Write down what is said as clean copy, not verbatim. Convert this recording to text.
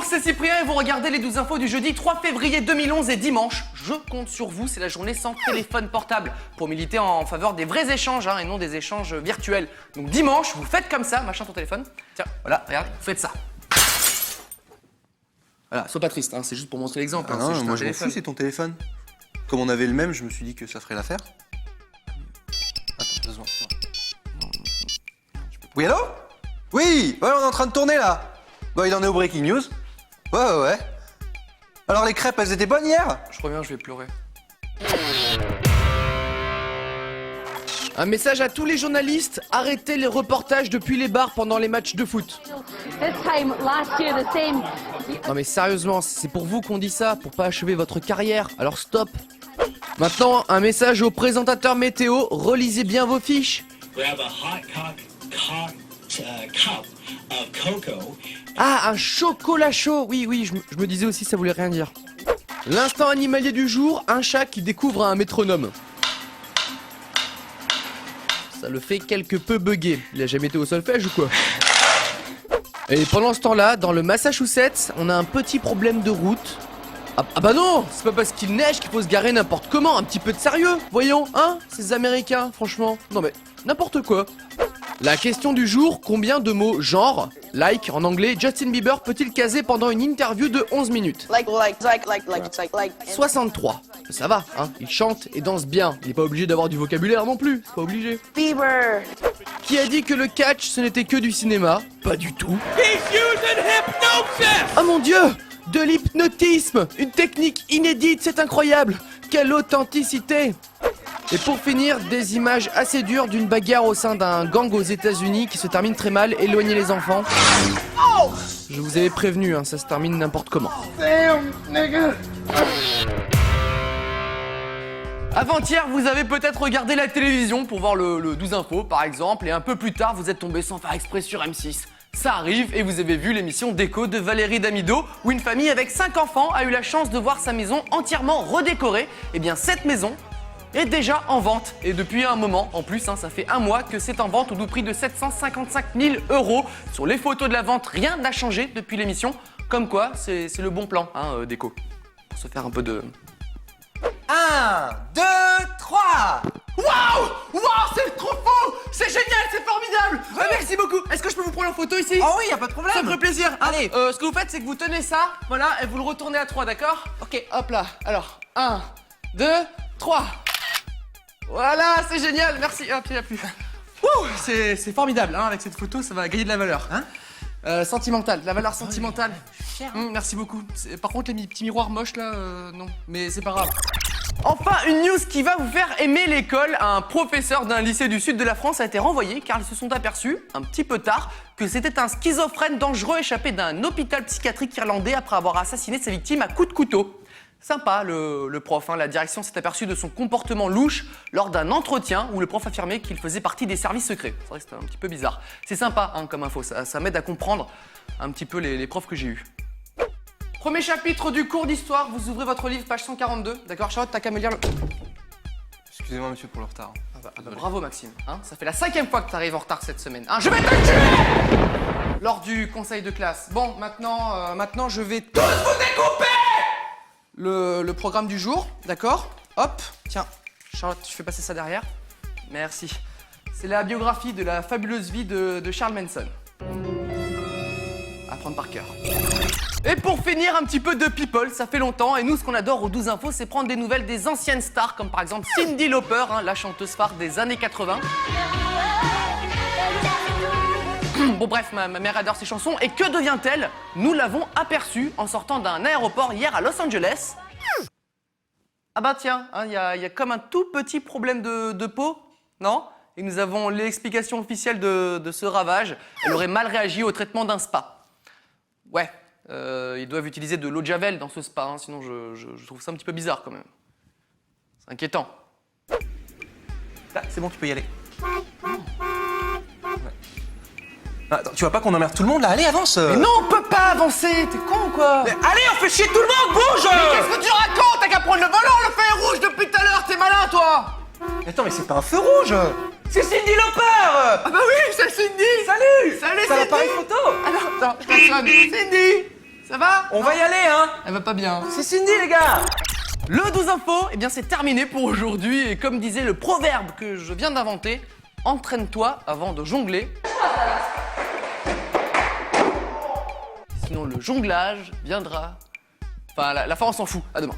Bonjour, c'est Cyprien et vous regardez les 12 infos du jeudi 3 février 2011 et dimanche. Je compte sur vous, c'est la journée sans téléphone portable pour militer en faveur des vrais échanges et non des échanges virtuels. Donc dimanche, vous faites comme ça, machin ton téléphone. Tiens, voilà, regarde, vous faites ça. Voilà, sois pas triste, c'est juste pour montrer l'exemple. Ah non, moi je m'en fous, c'est ton téléphone. Comme on avait le même, je me suis dit que ça ferait l'affaire. Attends, 2 secondes. Oui, allô? Oui, ouais, on est en train de tourner là. Bah, il en est au Breaking News. Ouais. Alors les crêpes, elles étaient bonnes hier? Je reviens, je vais pleurer. Un message à tous les journalistes, arrêtez les reportages depuis les bars pendant les matchs de foot. Non mais sérieusement, c'est pour vous qu'on dit ça, pour pas achever votre carrière, alors stop. Maintenant, un message aux présentateurs météo, relisez bien vos fiches. Ah, un chocolat chaud. Oui, je me disais aussi ça voulait rien dire. L'instant animalier du jour, un chat qui découvre un métronome. Ça le fait quelque peu bugger. Il a jamais été au solfège ou quoi? Et pendant ce temps-là, dans le Massachusetts, on a un petit problème de route. Ah bah non, c'est pas parce qu'il neige qu'il faut se garer n'importe comment, un petit peu de sérieux, voyons, ces Américains, franchement. Non mais, n'importe quoi. La question du jour, combien de mots genre, like en anglais, Justin Bieber peut-il caser pendant une interview de 11 minutes? 63. Ça va, il chante et danse bien. Il est pas obligé d'avoir du vocabulaire non plus, c'est pas obligé. Bieber. Qui a dit que le catch ce n'était que du cinéma? Pas du tout. Oh mon dieu! De l'hypnotisme! Une technique inédite, c'est incroyable! Quelle authenticité! Et pour finir, des images assez dures d'une bagarre au sein d'un gang aux États-Unis qui se termine très mal. Éloignez les enfants. Je vous avais prévenu, ça se termine n'importe comment. Avant-hier, vous avez peut-être regardé la télévision pour voir le 12 infos par exemple, et un peu plus tard, vous êtes tombé sans faire exprès sur M6. Ça arrive et vous avez vu l'émission Déco de Valérie Damido où une famille avec 5 enfants a eu la chance de voir sa maison entièrement redécorée. Et bien cette maison est déjà en vente et depuis un moment en plus, ça fait un mois que c'est en vente au doux prix de 755 000 €. Sur les photos de la vente, rien n'a changé depuis l'émission. Comme quoi, c'est le bon plan, Déco. Pour se faire un peu de... 1, 2, 3. Waouh, c'est trop faux! C'est génial, c'est formidable! Merci beaucoup! Est-ce que je peux vous prendre en photo ici? Oh oui, y a pas de problème. Ça me ferait plaisir! Allez. Ce que vous faites, c'est que vous tenez ça, voilà, et vous le retournez à 3, d'accord? Ok, hop là. Alors, 1, 2, 3. Voilà, c'est génial, merci. Hop, il n'y a plus. Ouh, c'est formidable, avec cette photo, ça va gagner de la valeur. Sentimentale, la valeur sentimentale. Merci beaucoup. Par contre, les petits miroirs moches là, non. Mais c'est pas grave. Enfin, une news qui va vous faire aimer l'école. Un professeur d'un lycée du sud de la France a été renvoyé car ils se sont aperçus, un petit peu tard, que c'était un schizophrène dangereux échappé d'un hôpital psychiatrique irlandais après avoir assassiné sa victime à coups de couteau. Sympa le prof, la direction s'est aperçue de son comportement louche lors d'un entretien où le prof affirmait qu'il faisait partie des services secrets. C'est vrai que c'était un petit peu bizarre. C'est sympa comme info, ça m'aide à comprendre un petit peu les profs que j'ai eus. Premier chapitre du cours d'histoire, vous ouvrez votre livre, page 142. D'accord, Charlotte, t'as qu'à me lire le... Excusez-moi monsieur pour le retard. Bravo Maxime, ça fait la 5e fois que t'arrives en retard cette semaine. Je vais te tuer lors du conseil de classe. Bon, maintenant je vais tous vous découper le programme du jour, d'accord? Hop, tiens, Charlotte, tu fais passer ça derrière. Merci. C'est la biographie de la fabuleuse vie de Charles Manson. À prendre par cœur. Et pour finir, un petit peu de people, ça fait longtemps, et nous, ce qu'on adore aux 12 infos, c'est prendre des nouvelles des anciennes stars, comme par exemple Cyndi Lauper, la chanteuse phare des années 80. Bon bref, ma mère adore ces chansons, et que devient-elle? Nous l'avons aperçue en sortant d'un aéroport hier à Los Angeles. Ah bah tiens, il y a comme un tout petit problème de peau, non? Et nous avons l'explication officielle de ce ravage. Elle aurait mal réagi au traitement d'un spa. Ouais. Ils doivent utiliser de l'eau de javel dans ce spa, sinon je trouve ça un petit peu bizarre quand même. C'est inquiétant. Là, c'est bon, tu peux y aller. Attends, tu vois pas qu'on emmerde tout le monde là? Allez, avance! Mais non, on peut pas avancer! T'es con ou quoi? Mais allez, on fait chier tout le monde, bouge! Mais qu'est-ce que tu racontes? T'as qu'à prendre le volant, le feu est rouge depuis tout à l'heure, t'es malin toi! Attends, mais c'est pas un feu rouge! C'est Cyndi Lauper! Ah bah oui, c'est Cyndi! Salut! Salut T'as Cyndi! l'appareil photo! Alors, attends, je te sonne. Cyndi! Ça va? On va y aller, hein. Elle va pas bien. C'est Cindy, les gars. Le 12 infos, eh bien c'est terminé pour aujourd'hui. Et comme disait le proverbe que je viens d'inventer, entraîne-toi avant de jongler. Sinon le jonglage viendra. Enfin, la fin on s'en fout. À demain.